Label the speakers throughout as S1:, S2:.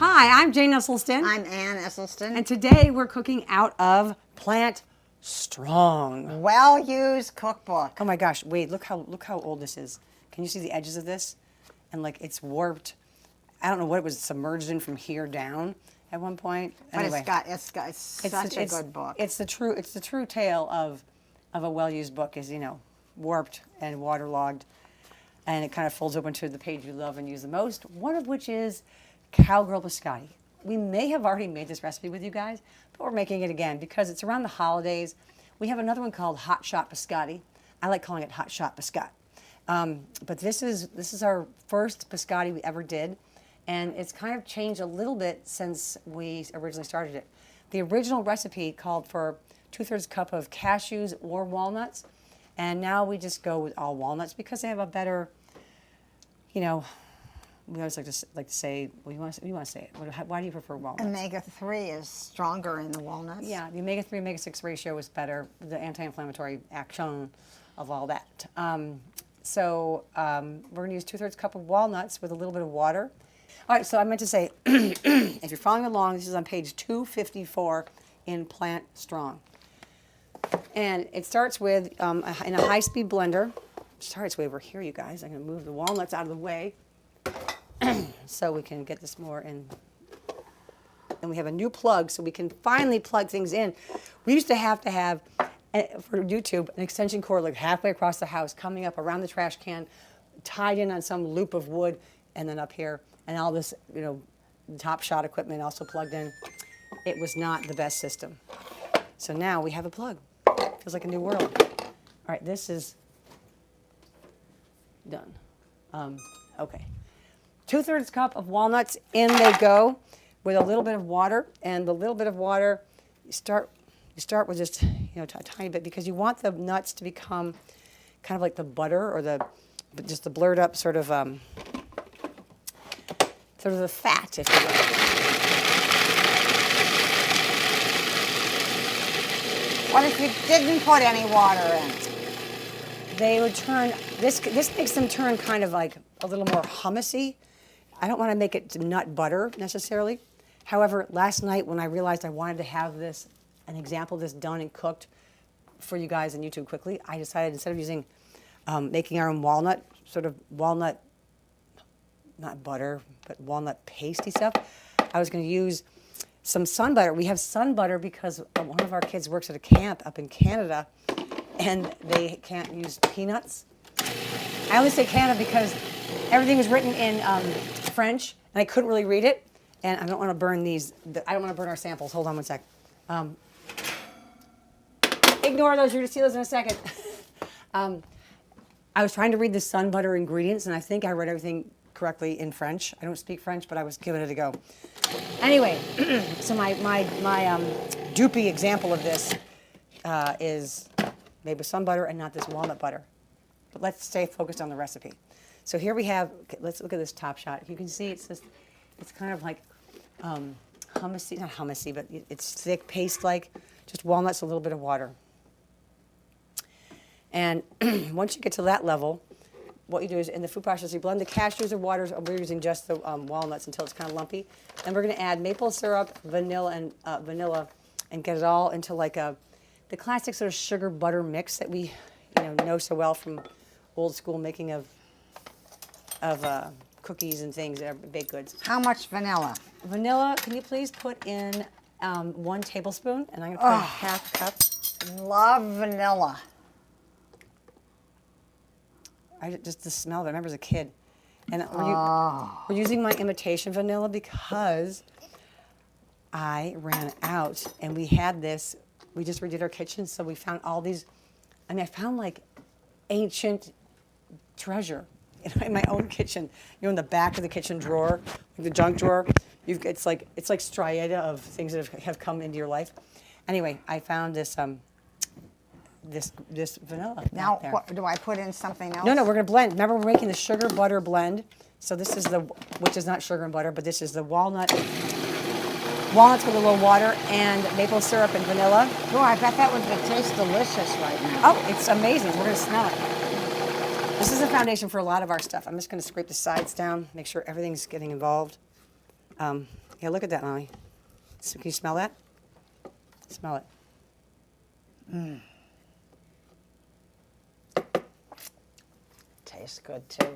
S1: Hi, I'm Jane Esselstyn.
S2: I'm Ann Esselstyn.
S1: And today we're cooking out of Plant Strong.
S2: Well-used cookbook.
S1: Oh my gosh, wait, look how old this is. Can you see the edges of this? And like it's warped. I don't know what it was submerged in from here down at one point. Anyway,
S2: But it's such a good book.
S1: It's the true tale of a well-used book is, warped and waterlogged. And it kind of folds open to the page you love and use the most, one of which is Cowgirl Biscotti. We may have already made this recipe with you guys, but we're making it again because it's around the holidays. We have another one called Hot Shot Biscotti. I like calling it Hot Shot Biscotti. But this is our first biscotti we ever did, and it's kind of changed a little bit since we originally started it. The original recipe called for 2/3 cup of cashews or walnuts, and now we just go with all walnuts because they have a better, we always like to say, well, you want to say it. Why do you prefer walnuts?
S2: Omega-3 is stronger in the walnuts.
S1: Yeah, the omega-3, omega-6 ratio is better, the anti-inflammatory action of all that. So we're going to use 2/3 cup of walnuts with a little bit of water. All right, so I meant to say, if you're following along, this is on page 254 in Plant Strong. And it starts with, in a high-speed blender, sorry it's way over here, you guys. I'm going to move the walnuts out of the way so we can get this more in. And we have a new plug so we can finally plug things in. We used to have, for YouTube, an extension cord like halfway across the house, coming up around the trash can, tied in on some loop of wood, and then up here, and all this, top shot equipment also plugged in. It was not the best system. So now we have a plug. Feels like a new world. All right, this is done. Okay. 2/3 cup of walnuts, in they go with a little bit of water, and the little bit of water, you start with just, a tiny bit because you want the nuts to become kind of like the butter or just the blurred up sort of the fat, if you will.
S2: What if you didn't put any water in?
S1: They would turn, this makes them turn kind of like a little more hummusy. I don't want to make it nut butter necessarily. However, last night when I realized I wanted to have an example of this done and cooked for you guys on YouTube quickly, I decided instead of using, making our own walnut, not butter, but walnut pasty stuff, I was going to use some sun butter. We have sun butter because one of our kids works at a camp up in Canada, and they can't use peanuts. I only say Canada because everything was written in French, and I couldn't really read it, and I don't want to burn these. I don't want to burn our samples. Hold on one sec. Ignore those. You're going to see those in a second. I was trying to read the sun butter ingredients, and I think I read everything correctly in French. I don't speak French, but I was giving it a go. Anyway, so my doopy example of this is made with sun butter and not this walnut butter. But let's stay focused on the recipe. So here we have, let's look at this top shot. You can see it's kind of like hummusy, not hummusy, but it's thick paste-like, just walnuts, a little bit of water. And once you get to that level, what you do is in the food processor, you blend the cashews or waters. We're using just the walnuts until it's kind of lumpy. And we're going to add maple syrup, vanilla, and get it all into like the classic sort of sugar butter mix that we know so well from old school making of cookies and things that are baked goods.
S2: How much vanilla?
S1: Vanilla, can you please put in 1 tablespoon? And I'm going to put in half a cup.
S2: Love vanilla.
S1: Just the smell of it. I remember as a kid. And we're using my imitation vanilla because I ran out, and we had this. We just redid our kitchen, so we found all these. I found like ancient treasure in my own kitchen. In the back of the kitchen drawer, like the junk drawer. It's like striata of things that have come into your life. Anyway, I found this. This vanilla.
S2: Now, what, do I put in something else?
S1: No, we're going to blend. Remember, we're making the sugar butter blend. So this is which is not sugar and butter, but this is the walnuts with a little water and maple syrup and vanilla.
S2: Oh, I bet that would taste delicious right now.
S1: Oh, it's amazing. We're going to smell it. This is the foundation for a lot of our stuff. I'm just going to scrape the sides down, make sure everything's getting involved. Yeah, look at that, Mommy. So can you smell that? Smell it.
S2: Tastes good too.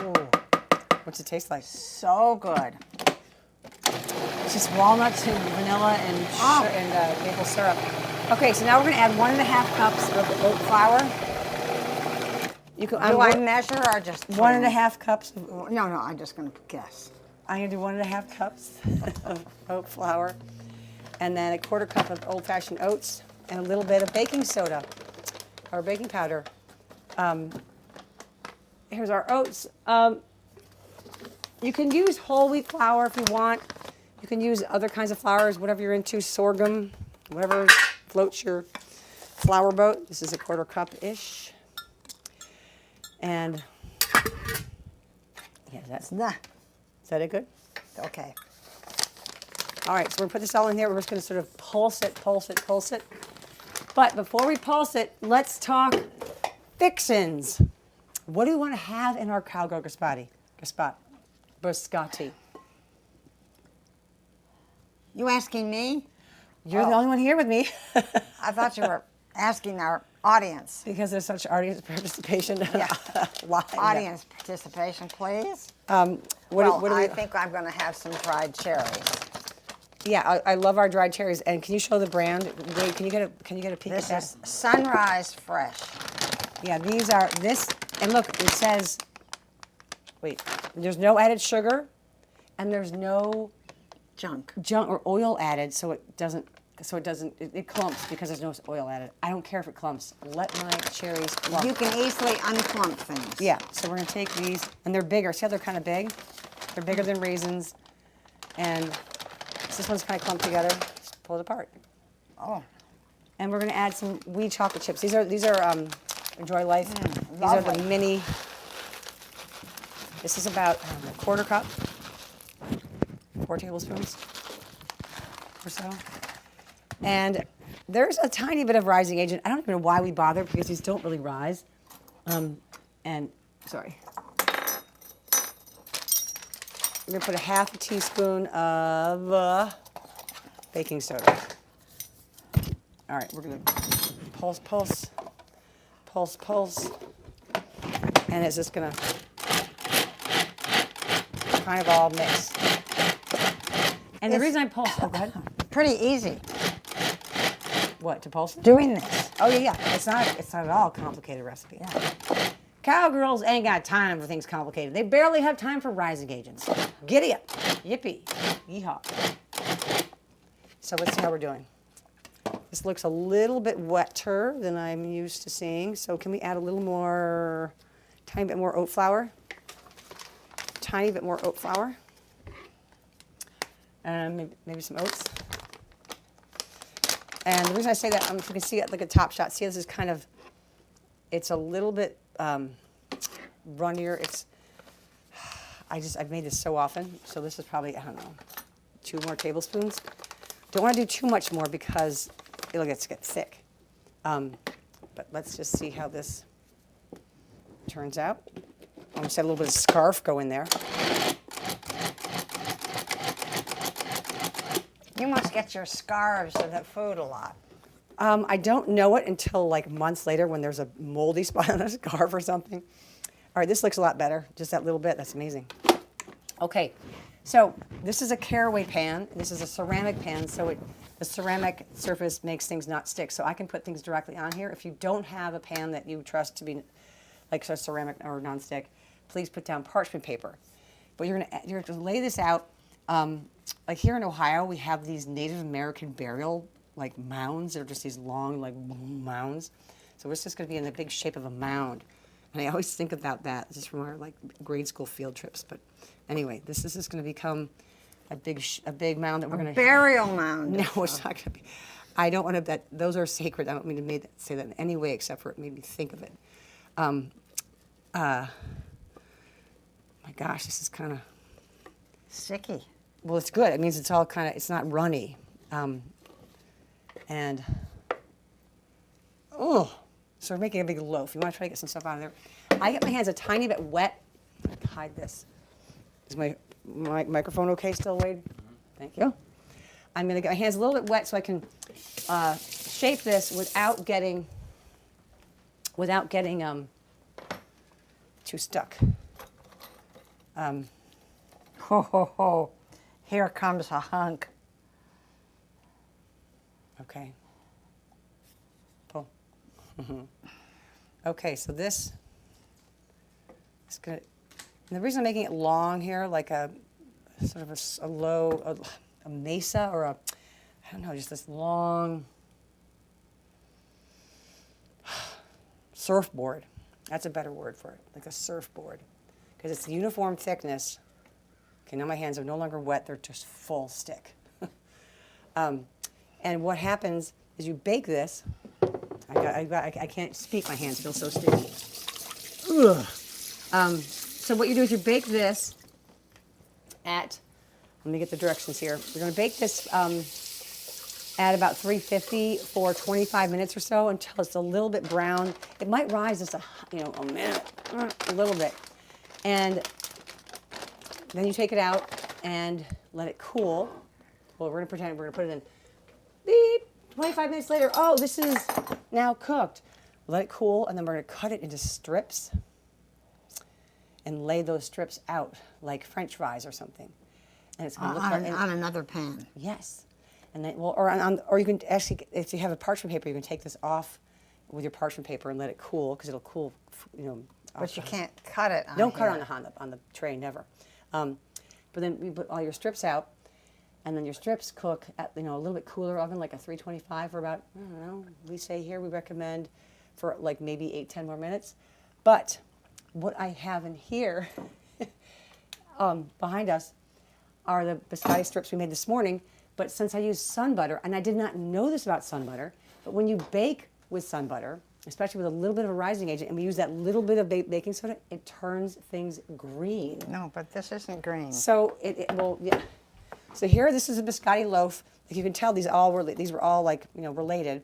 S2: Ooh,
S1: What's it taste like?
S2: so good.
S1: It's just walnuts and vanilla and, maple syrup. Okay, so now we're gonna add 1.5 cups of oat flour. You can.
S2: Do I measure or just
S1: 1.5 cups of.
S2: No, I'm just going to guess.
S1: I'm gonna do 1.5 cups of oat flour, and then 1/4 cup of old-fashioned oats, and a little bit of baking soda or baking powder. Here's our oats. You can use whole wheat flour if you want. You can use other kinds of flours, whatever you're into, sorghum, whatever floats your flour boat. This is 1/4 cup-ish. And yeah, is that it good?
S2: Okay.
S1: All right, so we're gonna put this all in here. We're just gonna sort of pulse it. But before we pulse it, let's talk fixins. What do we want to have in our Cowgirl Biscotti?
S2: You asking me?
S1: You're the only one here with me.
S2: I thought you were asking our audience.
S1: Because there's such audience participation.
S2: Yeah.
S1: Live.
S2: Audience participation, please.
S1: What do
S2: I
S1: we?
S2: think I'm going to have some dried cherries.
S1: Yeah, I love our dried cherries. And can you show the brand? Wait, can you get a peek
S2: This
S1: at
S2: is
S1: that?
S2: Sunrise Fresh.
S1: Yeah, these are this. And look, it says. Wait, there's no added sugar, and there's no
S2: Junk.
S1: junk or oil added, so it clumps because there's no oil added. I don't care if it clumps. Let my cherries clump.
S2: You can easily unclump things.
S1: Yeah, so we're gonna take these, and they're bigger. See how they're kind of big? They're bigger than raisins, and this one's kind of clumped together. Just pull it apart.
S2: Oh,
S1: And we're gonna add some wee chocolate chips. These are Enjoy Life. These are the
S2: lovely.
S1: mini. This is about 1/4 cup, 4 tablespoons or so. And there's a tiny bit of rising agent. I don't even know why we bother because these don't really rise. Sorry. We're gonna put a 1/2 teaspoon of baking soda. All right, we're gonna pulse. And it's just gonna kind of all mix. And the reason I pulse, go ahead.
S2: pretty easy
S1: What, to pulse it?
S2: doing this.
S1: Oh yeah. It's not at all a complicated recipe.
S2: Yeah.
S1: Cowgirls ain't got time for things complicated. They barely have time for rising agents. Giddy up. Yippee. Yeehaw. So let's see how we're doing. This looks a little bit wetter than I'm used to seeing. So can we add a little more, tiny bit more oat flour? Tiny bit more oat flour. And maybe some oats. And the reason I say that, if you can see it like a top shot, see this is kind of, it's a little bit runnier. I've made this so often, so this is probably, I don't know, 2 more tablespoons. Don't want to do too much more because it'll get thick. But let's just see how this turns out. Almost had a little bit of scarf go in there.
S2: You must get your scarves of the food a lot.
S1: I don't know it until like months later when there's a moldy spot on a scarf or something. All right, this looks a lot better. Just that little bit, that's amazing. Okay, so this is a caraway pan. This is a ceramic pan, so the ceramic surface makes things not stick. So I can put things directly on here. If you don't have a pan that you trust to be like a ceramic or nonstick, please put down parchment paper. But you're gonna lay this out. Like here in Ohio, we have these Native American burial like mounds. They're just these long like mounds. So it's just going to be in the big shape of a mound. And I always think about that just from our like grade school field trips. But anyway, this is just going to become a big mound that we're going to
S2: Burial mound.
S1: No, it's not going to be. I don't want to. That those are sacred. I don't mean to say that in any way, except for it made me think of it. My gosh, this is kind of.
S2: Sticky.
S1: Well, it's good. It means it's all kind of, it's not runny. So we're making a big loaf. You want to try to get some stuff out of there? I get my hands a tiny bit wet. I'm going to hide this. Is my microphone okay still, Wade? Thank you. I'm gonna get my hands a little bit wet so I can shape this without getting too stuck.
S2: Ho, ho, ho. Here comes a hunk.
S1: Okay. Pull. Okay, so this is gonna. And the reason I'm making it long here, like a sort of a low, a mesa or a, I don't know, just this long surfboard. That's a better word for it, like a surfboard, because it's uniform thickness. Okay, now my hands are no longer wet; they're just full stick. And what happens is you bake this. I can't speak. My hands feel so sticky. So what you do is you bake this at. Let me get the directions here. We're going to bake this at about 350 for 25 minutes or so until it's a little bit brown. It might rise just a minute, a little bit, and then you take it out and let it cool. Well, we're going to pretend we're going to put it in. Beep. 25 minutes later, oh, this is now cooked. Let it cool, and then we're going to cut it into strips and lay those strips out like French fries or something. And it's going to look like
S2: on another pan.
S1: Yes, and then or you can actually, if you have a parchment paper, you can take this off with your parchment paper and let it cool because it'll cool,
S2: But you can't cut it on
S1: Don't cut
S2: here.
S1: it on the tray, never. But then you put all your strips out, and then your strips cook at a little bit cooler oven, like a 325 for about, I don't know, we say here we recommend for like maybe 8-10 more minutes. But what I have in here behind us are the biscotti strips we made this morning. But since I use sun butter, and I did not know this about sun butter, but when you bake with sun butter, especially with a little bit of a rising agent, and we use that little bit of baking soda, it turns things green.
S2: No, but this isn't green.
S1: So it will, yeah. So here, this is a biscotti loaf. Like you can tell, these were all like related.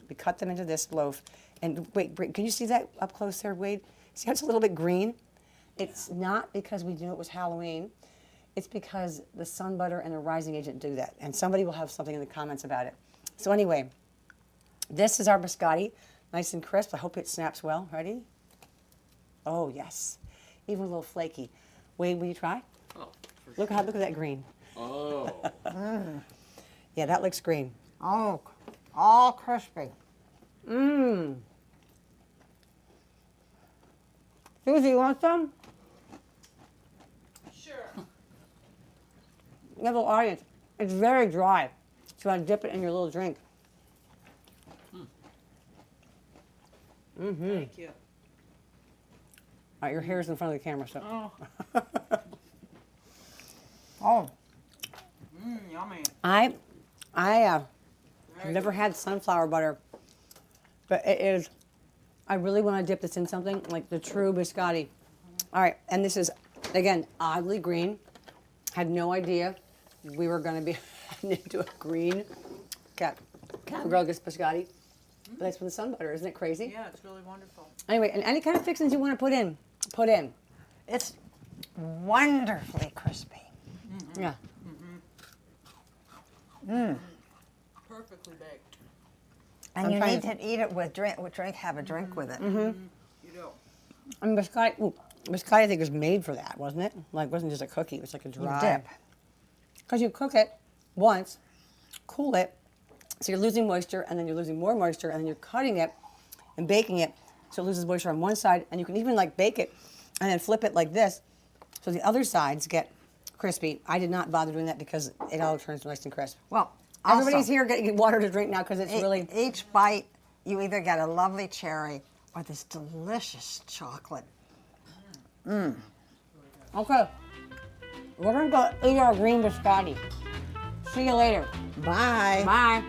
S1: We cut them into this loaf, and wait, can you see that up close there, Wade? See how it's a little bit green? It's not because we knew it was Halloween. It's because the sun butter and the rising agent do that, and somebody will have something in the comments about it. So anyway, this is our biscotti, nice and crisp. I hope it snaps well. Ready? Oh yes, even a little flaky. Wade, will you try?
S3: Oh, for
S1: Look at that green.
S3: Oh.
S1: Yeah, that looks green.
S2: Oh, all crispy.
S1: Mmm. Susie, you want some?
S4: Sure.
S1: You have a little audience. It's very dry. So you want to dip it in your little drink. Mm-hmm.
S4: Thank you.
S1: All right, your hair's in front of the camera, so.
S4: Oh.
S2: Oh,
S4: Yummy.
S1: I have
S4: Very
S1: never
S4: good.
S1: had sunflower butter, but it is. I really want to dip this in something like the true biscotti. All right, and this is again oddly green. Had no idea we were going to be into a green Cowgirl biscotti. But that's from the sun butter, isn't it crazy?
S4: Yeah, it's really wonderful.
S1: Anyway, and any kind of fixings you want to put in, put in.
S2: it's wonderfully crispy.
S1: Yeah.
S4: Perfectly baked.
S2: And
S1: I'm
S2: you
S1: trying
S2: need
S1: to-
S2: to eat it with drink. Have a drink with it.
S4: You do.
S1: I mean, biscotti, I think, was made for that, wasn't it? Like, it wasn't just a cookie. It was like a
S2: You
S1: dry.
S2: dip.
S1: Because you cook it once, cool it, so you're losing moisture, and then you're losing more moisture, and then you're cutting it and baking it so it loses moisture on one side, and you can even like bake it and then flip it like this so the other sides get crispy. I did not bother doing that because it all turns nice and crisp.
S2: Well,
S1: Everybody's
S2: also,
S1: here getting water to drink now because it's really.
S2: Each bite, you either get a lovely cherry or this delicious chocolate.
S1: Okay. We're going to go eat our green biscotti. See you later.
S2: Bye.
S1: Bye.